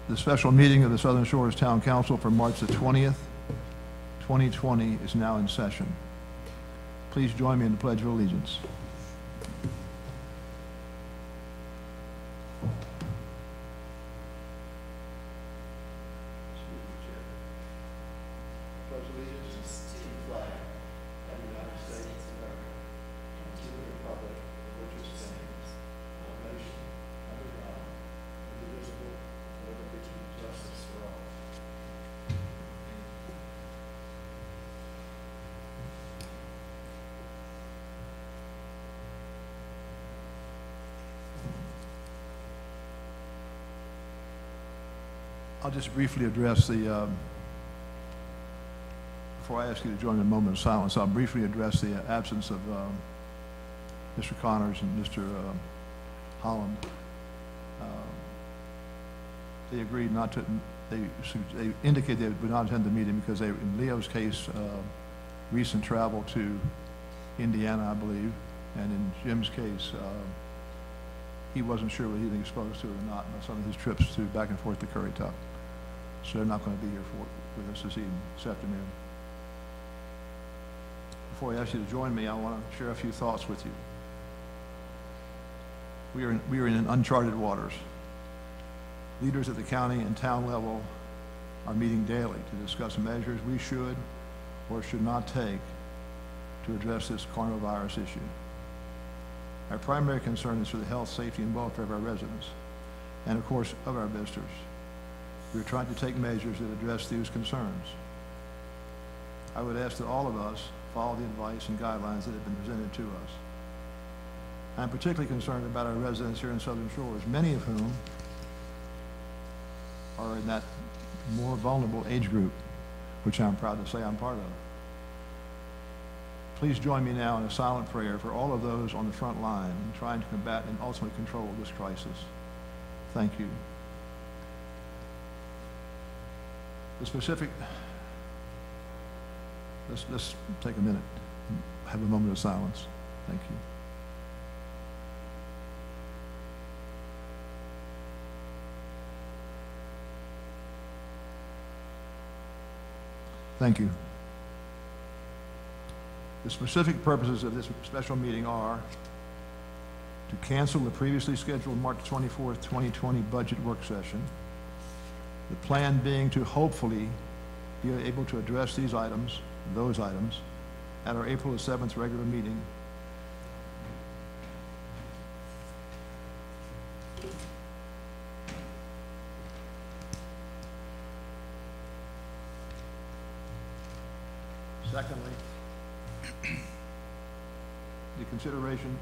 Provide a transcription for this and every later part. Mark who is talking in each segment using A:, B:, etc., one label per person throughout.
A: The special meeting of the Southern Shores Town Council for March the 20th, 2020 is now in session. Please join me in the Pledge of Allegiance. I'll just briefly address the, before I ask you to join in a moment of silence, I'll briefly address the absence of Mr. Connors and Mr. Holland. They agreed not to, they indicated they would not attend the meeting because they, in Leo's case, recent travel to Indiana, I believe, and in Jim's case, he wasn't sure whether he'd been exposed to it or not on some of his trips to back and forth to Currituck. So they're not going to be here with us this afternoon. Before I ask you to join me, I want to share a few thoughts with you. We are in uncharted waters. Leaders at the county and town level are meeting daily to discuss measures we should or should not take to address this coronavirus issue. Our primary concern is for the health, safety, and welfare of our residents, and of course, of our visitors. We're trying to take measures that address these concerns. I would ask that all of us follow the advice and guidelines that have been presented to us. I'm particularly concerned about our residents here in Southern Shores, many of whom are in that more vulnerable age group, which I'm proud to say I'm part of. Please join me now in a silent prayer for all of those on the front line in trying to combat and ultimately control this crisis. Thank you. The specific, let's take a minute and have a moment of silence. Thank you. Thank you. The specific purposes of this special meeting are to cancel the previously scheduled March 24th, 2020 budget work session. The plan being to hopefully be able to address these items, those items, at our April the 7th regular meeting. Secondly, the consideration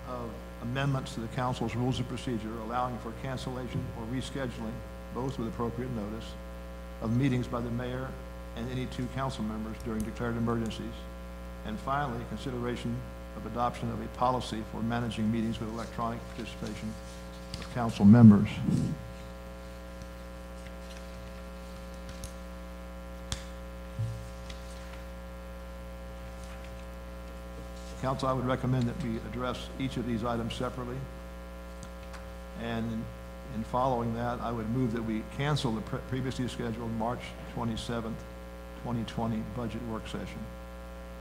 A: of amendments to the council's rules of procedure allowing for cancellation or rescheduling, both with appropriate notice, of meetings by the mayor and any two council members during declared emergencies. And finally, consideration of adoption of a policy for managing meetings with electronic participation of council members. Council, I would recommend that we address each of these items separately. And in following that, I would move that we cancel the previously scheduled March 27th, 2020 budget work session.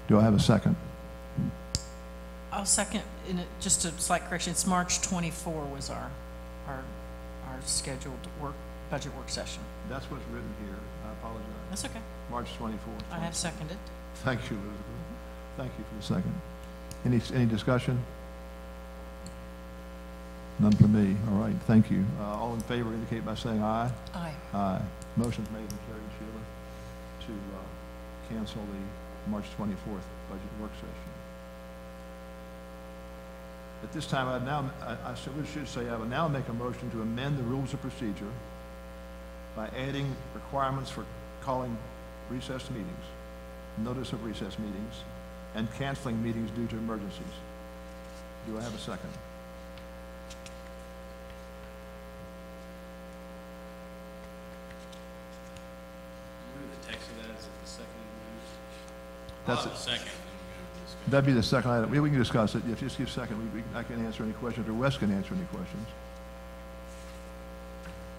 A: Do I have a second?
B: I'll second. Just a slight correction. It's March 24 was our scheduled budget work session.
A: That's what's written here. I apologize.
B: That's okay.
A: March 24th.
B: I have seconded.
A: Thank you, Elizabeth. Thank you for the second. Any discussion? None for me. All right, thank you. All in favor indicate by saying aye.
B: Aye.
A: Aye. Motion's made and carried, Sheila, to cancel the March 24th budget work session. At this time, I should say I will now make a motion to amend the rules of procedure by adding requirements for calling recessed meetings, notice of recessed meetings, and canceling meetings due to emergencies. Do I have a second?
C: The text of that is the second amendment.
A: That's it.
C: Second.
A: That'd be the second item. We can discuss it. If you just give a second, I can answer any questions, or Wes can answer any questions.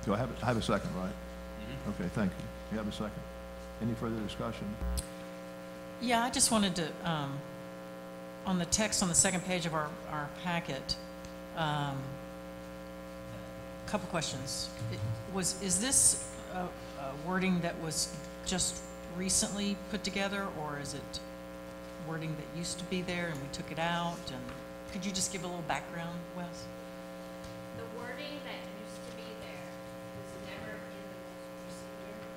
A: Do I have a second, right? Okay, thank you. You have a second. Any further discussion?
B: Yeah, I just wanted to, on the text on the second page of our packet, couple questions. Is this wording that was just recently put together, or is it wording that used to be there and we took it out? And could you just give a little background, Wes?
D: The wording that used to be there was never in the rules of procedure.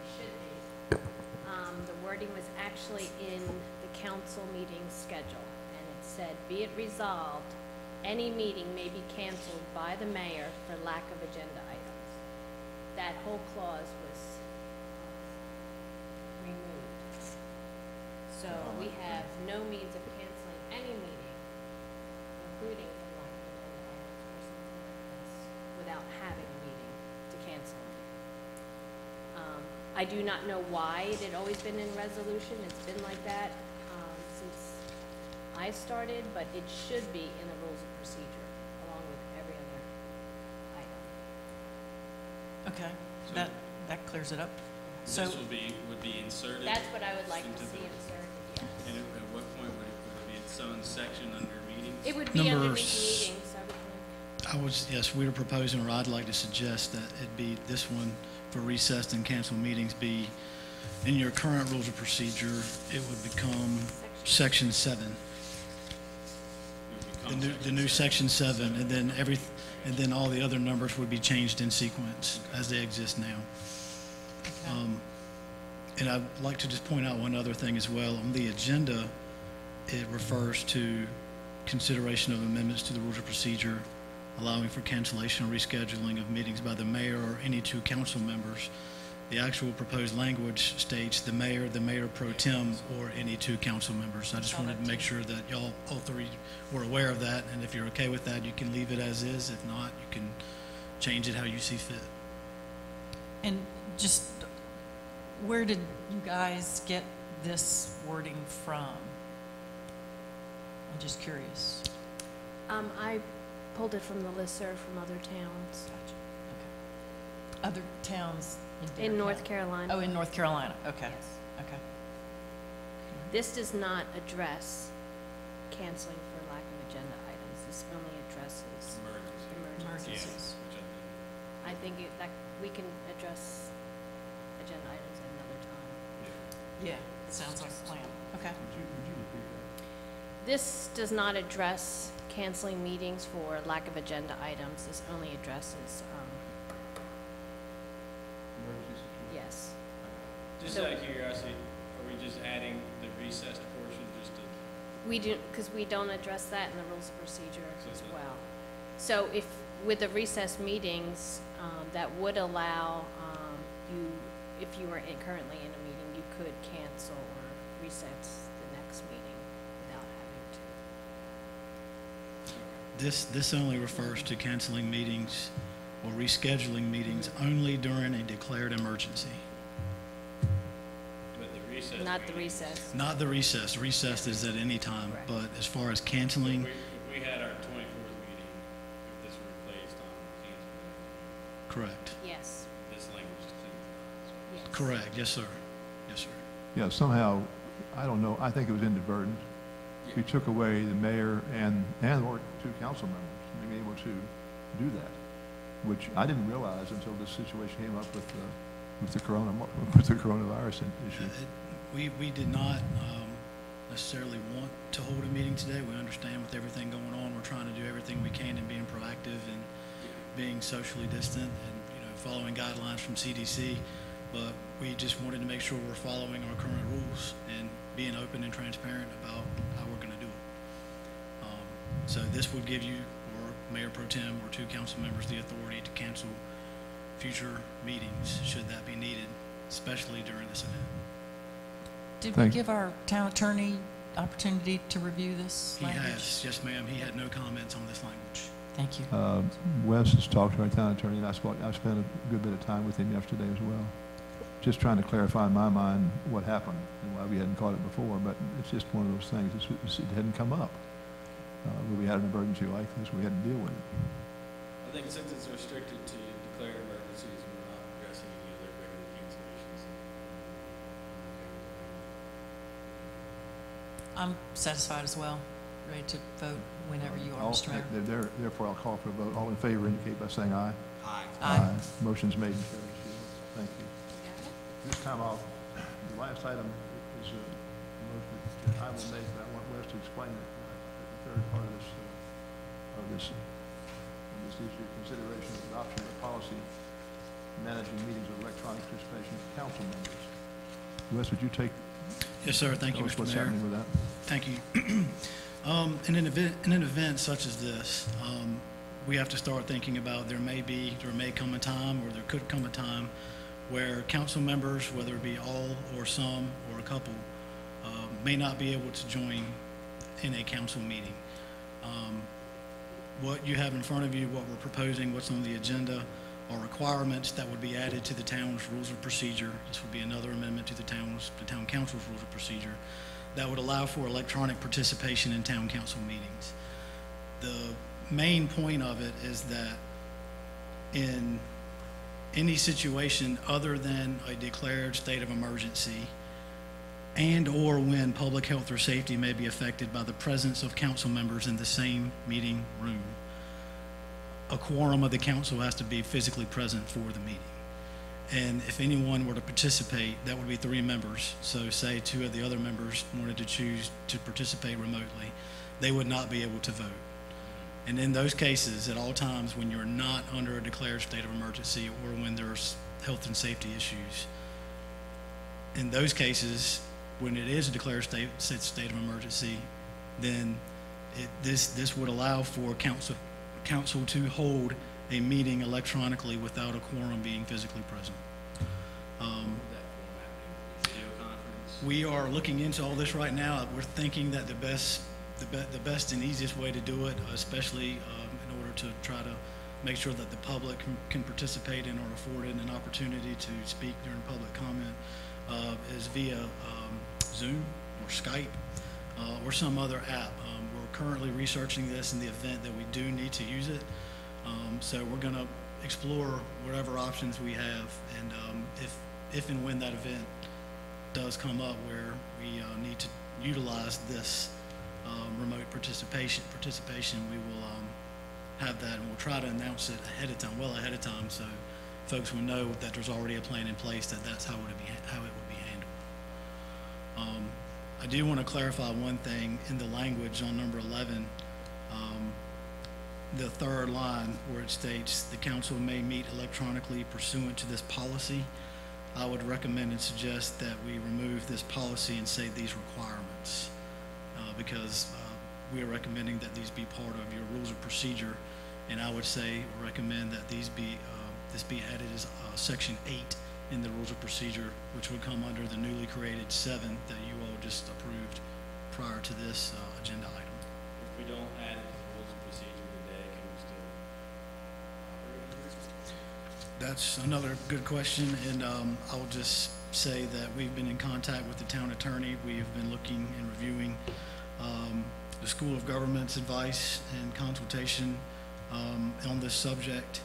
D: It should be. The wording was actually in the council meeting schedule, and it said, "Be it resolved, any meeting may be canceled by the mayor for lack of agenda items." That whole clause was removed. So we have no means of canceling any meeting, including for lack of agenda items or something like this, without having a meeting to cancel. I do not know why it had always been in resolution. It's been like that since I started, but it should be in the rules of procedure, along with every other item.
B: Okay,
C: So-
B: that clears it up. So,
C: This would be inserted.
D: That's what I would like to
C: into
D: see
C: the-
D: inserted, yes.
C: And at what point would it be its own section under meetings?
D: It would be
E: Number
D: underneath
E: s-
D: meetings, I would think.
E: Yes, we were proposing, or I'd like to suggest that it be, this one for recessed and canceled meetings be, in your current rules of procedure, it would become section 7.
C: It would become
E: The new section 7, and then all the other numbers would be changed in sequence as they exist now. And I'd like to just point out one other thing as well. On the agenda, it refers to consideration of amendments to the rules of procedure, allowing for cancellation or rescheduling of meetings by the mayor or any two council members. The actual proposed language states the mayor pro tem, or any two council members. I just wanted to make sure that y'all, all three, were aware of that, and if you're okay with that, you can leave it as is. If not, you can change it how you see fit.
B: and just, where did you guys get this wording from? I'm just curious.
D: I pulled it from the listserv from other towns
B: Gotcha. Okay. Other towns in Dare
D: in North
B: County?
D: Carolina.
B: Oh, in North Carolina, okay,
D: Yes.
B: okay.
D: This does not address canceling for lack of agenda items. This only addresses
C: Emergency.
D: emergencies.
B: Emergencies.
C: Which
D: I think that we can address agenda items at another time.
B: Yeah, sounds like a plan, okay.
A: Would you repeat that?
D: This does not address canceling meetings for lack of agenda items. This only addresses,
A: Emergency situation.
D: yes.
C: Just
D: So-
C: out of curiosity, are we just adding the recessed portion just to,
D: We do, because we don't address that in the rules of procedure
C: So
D: as
C: the-
D: well. So if, with the recess meetings, that would allow you, if you were currently in a meeting, you could cancel or recess the next meeting without having to.
E: This only refers to canceling meetings or rescheduling meetings only during a declared emergency.
C: but the recessed?
D: Not the
C: meetings-
D: recess.
E: Not the recess. Recess is at any time,
D: Correct.
E: but as far as
C: If
E: canceling,
C: we had our 24th meeting, if this were placed on canceled,
E: correct.
D: Yes,
C: this language is clean.
D: yes.
E: Correct, yes, sir. Yes, sir.
A: Yeah, somehow, I don't know, I think it was inadvertent. We took away the mayor and/or two council members from being able to do that, which I didn't realize until this situation came up with the coronavirus issue.
E: We did not necessarily want to hold a meeting today. We understand with everything going on, we're trying to do everything we can and being proactive and being socially distant and, following guidelines from CDC. But we just wanted to make sure we're following our current rules and being open and transparent about how we're going to do it. So this would give you, or Mayor Pro Tem, or two council members, the authority to cancel future meetings, should that be needed, especially during this event.
B: Did we
A: Thank-
B: give our town attorney opportunity to review this
E: He
B: language?
E: has, yes, ma'am. He had no comments on this language.
B: Thank you.
A: Wes has talked to our town attorney, and I spent a good bit of time with him yesterday as well, just trying to clarify in my mind what happened and why we hadn't caught it before, but it's just one of those things, it hadn't come up. When we had an emergency like this, we had to deal with it.
C: I think since it's restricted to declared emergencies and we're not addressing any other regular cancellations.
B: I'm satisfied as well, ready to vote whenever you are, Mr. Mayor.
A: Therefore, I'll call for a vote. All in favor indicate by saying aye.
B: Aye.
A: Motion's made and carried, Sheila. Thank you. This time the last item is a motion that I will make, but I want Wes to explain it. The third part of this issue, consideration of adoption of a policy managing meetings of electronic participation of council members. Wes, would you take,
E: Yes, sir. Thank you,
A: tell us
E: Mr.
A: what's
E: Mayor.
A: happening with that?
E: Thank you. In an event such as this, we have to start thinking about there may come a time, or there could come a time, where council members, whether it be all or some or a couple, may not be able to join in a council meeting. What you have in front of you, what we're proposing, what's on the agenda, are requirements that would be added to the town's rules of procedure. This would be another amendment to the town council's rules of procedure that would allow for electronic participation in town council meetings. The main point of it is that in any situation other than a declared state of emergency and or when public health or safety may be affected by the presence of council members in the same meeting room, a quorum of the council has to be physically present for the meeting. And if anyone were to participate, that would be 3 members. So say 2 of the other members wanted to choose to participate remotely, they would not be able to vote. And in those cases, at all times when you're not under a declared state of emergency or when there's health and safety issues, in those cases, when it is a declared state of emergency, then this would allow for council to hold a meeting electronically without a quorum being physically present.
C: Would that format be video conference?
E: We are looking into all this right now. We're thinking that the best and easiest way to do it, especially in order to try to make sure that the public can participate and are afforded an opportunity to speak during public comment, is via Zoom or Skype or some other app. We're currently researching this in the event that we do need to use it. So we're going to explore whatever options we have, and if and when that event does come up where we need to utilize this remote participation, we will have that, and we'll try to announce it well ahead of time, so folks will know that there's already a plan in place, that's how it would be handled. I do want to clarify one thing in the language on number 11. The third line where it states the council may meet electronically pursuant to this policy, I would recommend and suggest that we remove this policy and say these requirements, because we are recommending that these be part of your rules of procedure, and I would recommend that this be added as section 8 in the rules of procedure, which would come under the newly created 7 that you all just approved prior to this agenda item.
C: If we don't add it to the rules of procedure today, can we still operate under it?
E: That's another good question, and I'll just say that we've been in contact with the town attorney. We have been looking and reviewing the School of Government's advice and consultation on this subject,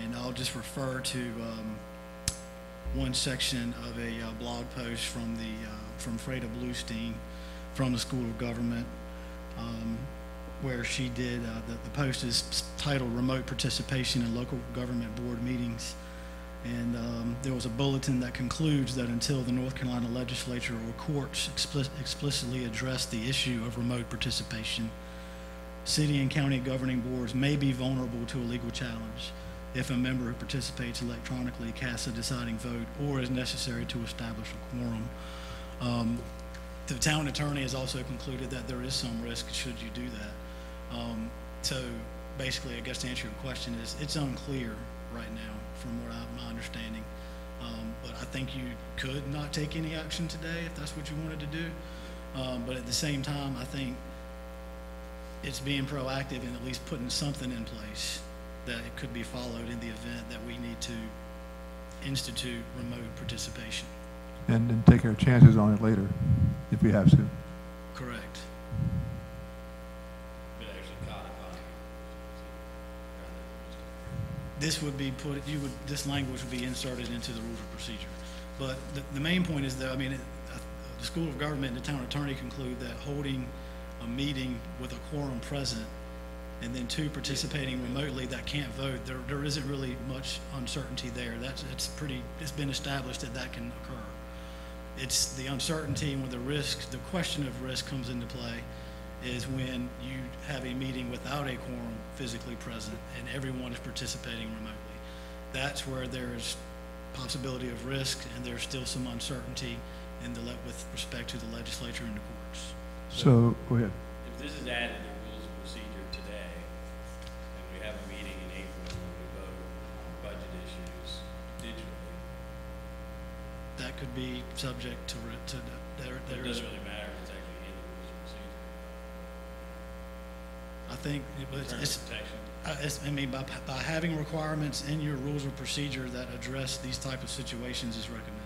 E: and I'll just refer to one section of a blog post from Freda Bluestein from the School of Government, where she did, the post is titled Remote Participation in Local Government Board Meetings. And there was a bulletin that concludes that until the North Carolina legislature or courts explicitly address the issue of remote participation, city and county governing boards may be vulnerable to a legal challenge if a member who participates electronically casts a deciding vote or is necessary to establish a quorum. The town attorney has also concluded that there is some risk should you do that. So basically, I guess to answer your question is, it's unclear right now from my understanding. But I think you could not take any action today if that's what you wanted to do. But at the same time, I think it's being proactive and at least putting something in place that it could be followed in the event that we need to institute remote participation.
A: And then take our chances on it later, if we have to.
E: Correct.
C: But actually codifying it.
E: this would be this language would be inserted into the rules of procedure. But the main point is that, I mean, the School of Government and the town attorney conclude that holding a meeting with a quorum present and then two participating remotely that can't vote, there isn't really much uncertainty there. It's been established that can occur. It's the uncertainty when the question of risk comes into play is when you have a meeting without a quorum physically present and everyone is participating remotely. That's where there's possibility of risk and there's still some uncertainty with respect to the legislature and the courts.
A: So, go ahead.
C: If this is added to rules of procedure today, and we have a meeting in April when we vote on budget issues digitally,
E: That could be subject to
C: it doesn't really matter if it's actually in the rules of procedure.
E: I think
C: Terms of protection.
E: I mean, by having requirements in your rules of procedure that address these type of situations is recommended.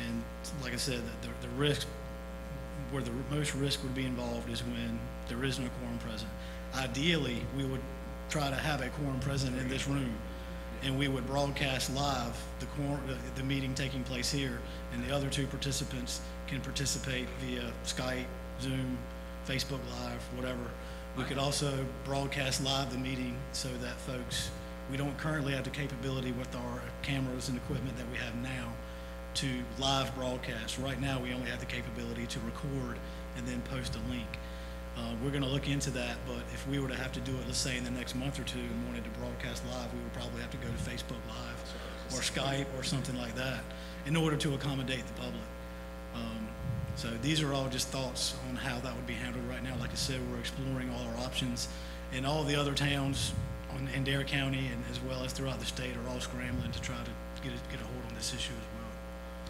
E: And like I said, the risk, where the most risk would be involved is when there is no quorum present. Ideally, we would try to have a quorum present in this room, and we would broadcast live the meeting taking place here, and the other two participants can participate via Skype, Zoom, Facebook Live, whatever. We could also broadcast live the meeting so that we don't currently have the capability with our cameras and equipment that we have now to live broadcast. Right now, we only have the capability to record and then post a link. We're going to look into that, but if we were to have to do it, let's say in the next month or two, and wanted to broadcast live, we would probably have to go to Facebook Live or Skype or something like that in order to accommodate the public. So these are all just thoughts on how that would be handled right now. Like I said, we're exploring all our options, and all the other towns in Dare County and as well as throughout the state are all scrambling to try to get a hold on this issue as well.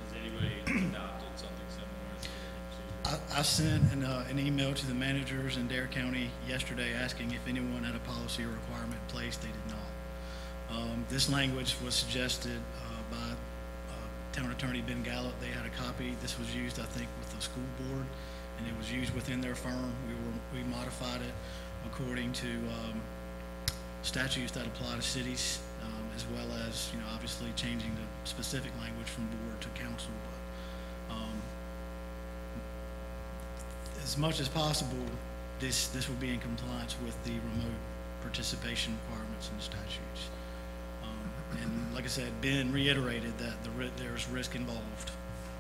C: Has anybody adopted something similar to the procedure?
E: I sent an email to the managers in Dare County yesterday asking if anyone had a policy or requirement in place. They did not. This language was suggested by Town Attorney Ben Gallup. They had a copy. This was used, I think, with the school board, and it was used within their firm. We modified it according to statutes that apply to cities, as well as, obviously changing the specific language from board to council. But as much as possible, this would be in compliance with the remote participation requirements and statutes. And like I said, Ben reiterated that there's risk involved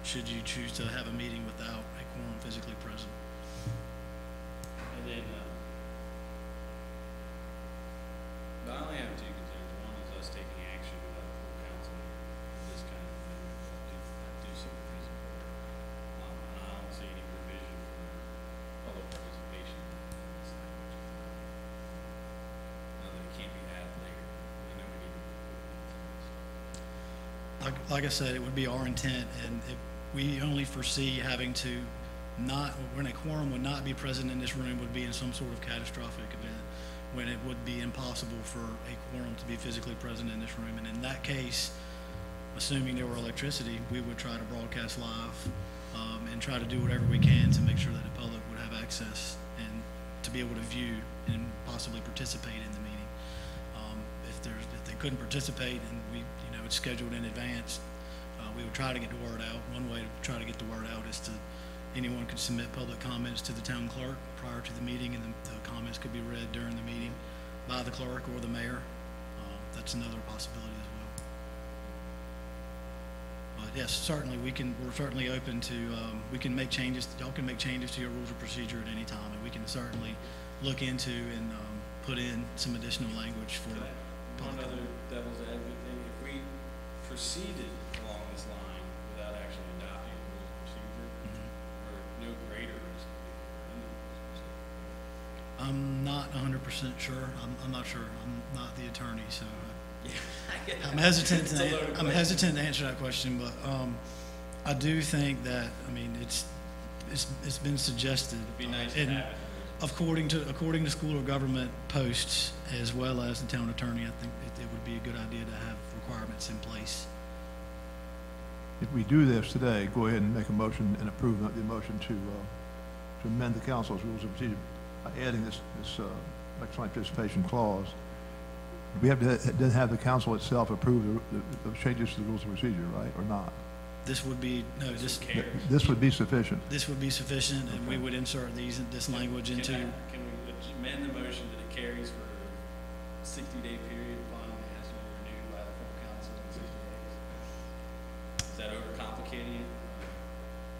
E: should you choose to have a meeting without a quorum physically present.
C: And then, but I only have two concerns. One is us taking action without full council, this kind of thing. I do see the reason for it. And I don't see any provision for public participation in this language. Now that it can't be added later, we know we need to put it in this.
E: Like I said, it would be our intent, and we only foresee having to when a quorum would not be present in this room would be in some sort of catastrophic event, when it would be impossible for a quorum to be physically present in this room. And in that case, assuming there were electricity, we would try to broadcast live and try to do whatever we can to make sure that the public would have access and to be able to view and possibly participate in the meeting. If they couldn't participate and it's scheduled in advance, we would try to get the word out. One way to try to get the word out is anyone could submit public comments to the town clerk prior to the meeting, and the comments could be read during the meeting by the clerk or the mayor. That's another possibility as well. But yes, certainly we're certainly open to, we can make changes. Y'all can make changes to your rules of procedure at any time, and we can certainly look into and put in some additional language for
C: One
E: public.
C: other devil's advocate thing, if we proceeded along this line without actually adopting rules of procedure, we're no greater risk of being in the rules of procedure.
E: I'm not 100% sure. I'm not sure. I'm not the attorney, so
C: Yeah,
E: I'm hesitant
C: It's a loaded
E: I'm
C: question.
E: hesitant to answer that question. But I do think that, it's been suggested.
C: It'd be nice to
E: and
C: have it.
E: according to School of Government posts, as well as the town attorney, I think it would be a good idea to have requirements in place.
A: If we do this today, go ahead and make a motion and approve the motion to amend the council's rules of procedure by adding this electronic participation clause, we have to then have the council itself approve the changes to the rules of procedure, right, or not?
E: This would be, no,
A: This would be sufficient.
E: this would be sufficient, and we would insert this language into,
C: Can we amend the motion that it carries for a 60-day period upon it has to be renewed by the full council in 60 days? Is that overcomplicating it?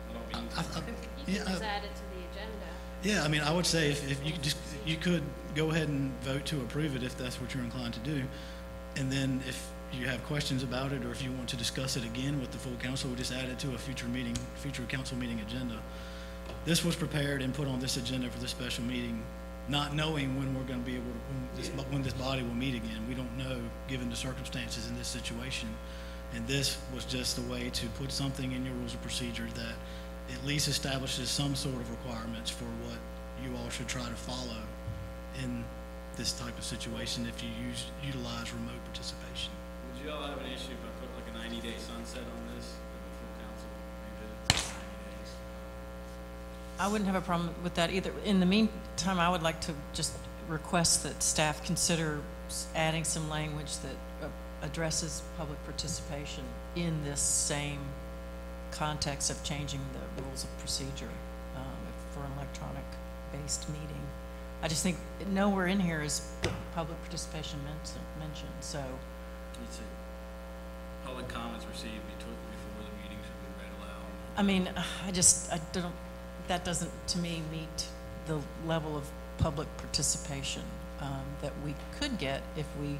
C: I don't mean to.
D: You can
E: Yeah,
D: just add it to the agenda.
E: yeah, I mean, I would say if you could just, you could go ahead and vote to approve it if that's what you're inclined to do. And then if you have questions about it, or if you want to discuss it again with the full council, we'll just add it to a future council meeting agenda. This was prepared and put on this agenda for this special meeting, not knowing when we're gonna be able to, when this body will meet again. We don't know, given the circumstances in this situation. And this was just a way to put something in your rules of procedure that at least establishes some sort of requirements for what you all should try to follow in this type of situation if you utilize remote participation.
C: Would you all have an issue if I put like a 90-day sunset on this, and the full council revisits in 90 days?
B: I wouldn't have a problem with that either. In the meantime, I would like to just request that staff consider adding some language that addresses public participation in this same context of changing the rules of procedure for an electronic-based meeting. I just think nowhere in here is public participation mentioned, so.
C: You'd say public comments received before the meeting should be read aloud.
B: I mean, I don't, that doesn't, to me, meet the level of public participation that we could get if we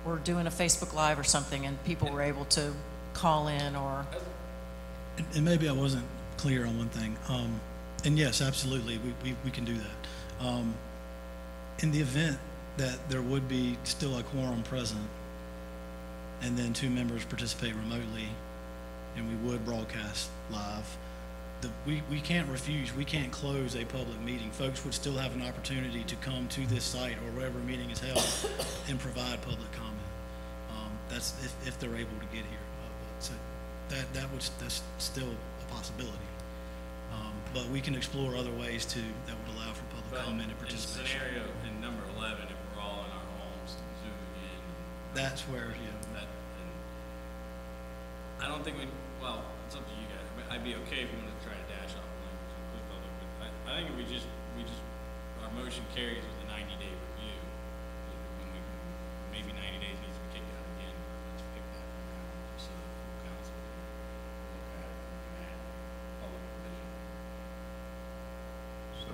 B: were doing a Facebook Live or something and people were able to call in or.
E: And maybe I wasn't clear on one thing. And yes, absolutely, we can do that. In the event that there would be still a quorum present, and then 2 members participate remotely, and we would broadcast live, we can't refuse, we can't close a public meeting. Folks would still have an opportunity to come to this site or wherever a meeting is held and provide public comment. That's if they're able to get here. So that's still a possibility. But we can explore other ways too that would allow for public comment and participation.
C: In scenario, in number 11, if we're all in our homes zooming in.
E: That's where,
C: And I don't think well, it's up to you guys. I mean, I'd be okay if we wanted to try to dash off the language and include public, but I think if we just, our motion carries with a 90-day review. When maybe 90 days needs to be kicked out again, let's pick that around just so the full council can look at it and add public provision.
A: So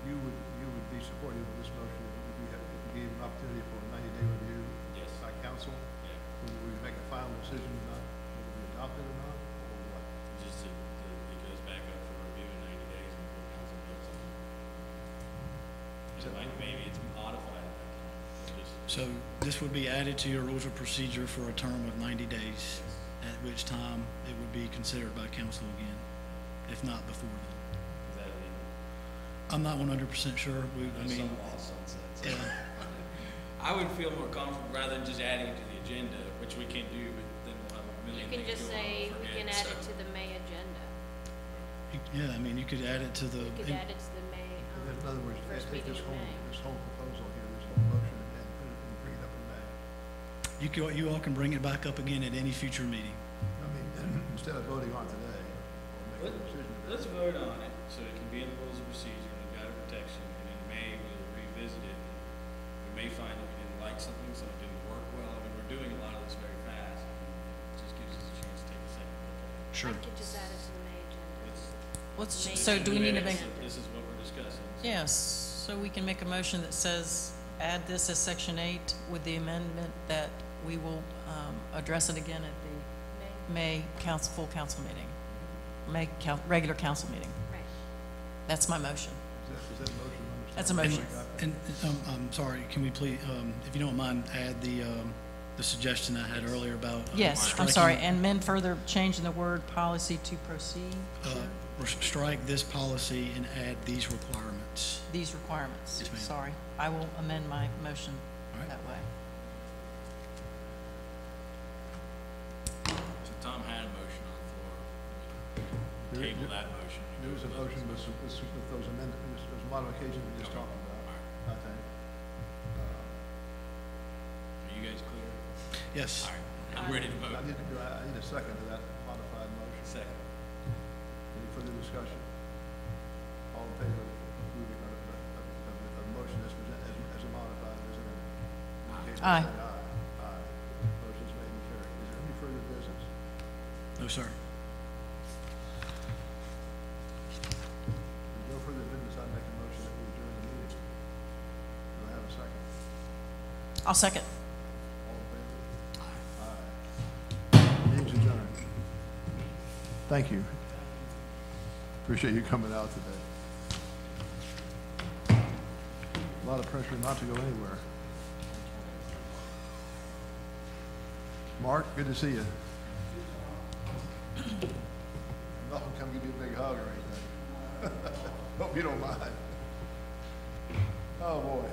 A: you would be supportive of this motion if we gave an opportunity for a 90-day review
C: Yes.
A: by council?
C: Yeah.
A: Would we make a final decision not whether we adopt it or not, or what?
C: Just it goes back up for review in 90 days and the full council votes on it. Maybe it's modified at that time. But just-
E: So this would be added to your rules of procedure for a term of 90 days, at which time it would be considered by council again, if not before then.
C: Is that legal?
E: I'm not 100% sure.
C: Some law sunsets.
E: Yeah.
C: I would feel more comfortable rather than just adding it to the agenda, which we can't do, but then we'll have a
D: You
C: million
D: can
C: things
D: just
C: going on.
D: say,
C: we'll
D: we
C: forget,
D: can add
C: so-
D: it to the May agenda.
E: Yeah, I mean, you could add it to the,
D: You could add it to the May,
A: In other words,
D: first
A: take
D: meeting
A: this
D: in May.
A: whole proposal here, this whole motion, and put it and bring it up in May.
E: you all can bring it back up again at any future meeting.
A: I mean, instead of voting on today, or making a decision today.
C: Let's vote on it, so it can be in the rules of procedure and the data protection, and in May, we'll revisit it. We may find that we didn't like something, so it didn't work well. I mean, we're doing a lot of this very fast, and it just gives us a chance to take a second look at it.
E: Sure.
D: I could just add it to the May agenda.
B: So do we need to make,
C: This is what we're discussing. so-
B: yes, so we can make a motion that says, add this as section 8 with the amendment that we will address it again at the
D: May,
B: full council meeting, regular council meeting.
D: right.
B: That's my motion.
A: Is that a motion?
B: That's a motion.
E: And I'm sorry, can we please, if you don't mind, add the suggestion I had earlier about
B: Yes, I'm
E: striking-
B: sorry, and amend further, changing the word policy to proceed,
E: strike this policy and add these requirements.
B: these requirements.
E: Yes, ma'am.
B: Sorry, I will amend my motion
E: All right.
B: that way.
C: So Tom had a motion on the floor. We can Table that motion.
A: There was a motion with those amendments, those modifications we just talked about, I think.
E: Yes.
C: All right, I'm ready to vote.
A: I need a second to that modified motion.
C: Second.
A: Any further discussion? All in favor of approving the motion as presented, as modified, as indicated?
B: Aye.
A: Say aye. Aye. Motion's made and carried. Is there any further business?
E: No, sir.
A: If no further business, I'd make a motion that we adjourn the meeting. Do I have a second?
B: I'll second.
A: All in favor? Aye. Meeting's adjourned. Thank you. Appreciate you coming out today. A lot of pressure not to go anywhere. Mark, good to see you. I'm not gonna come give you a big hug or anything. Hope you don't mind. Oh, boy.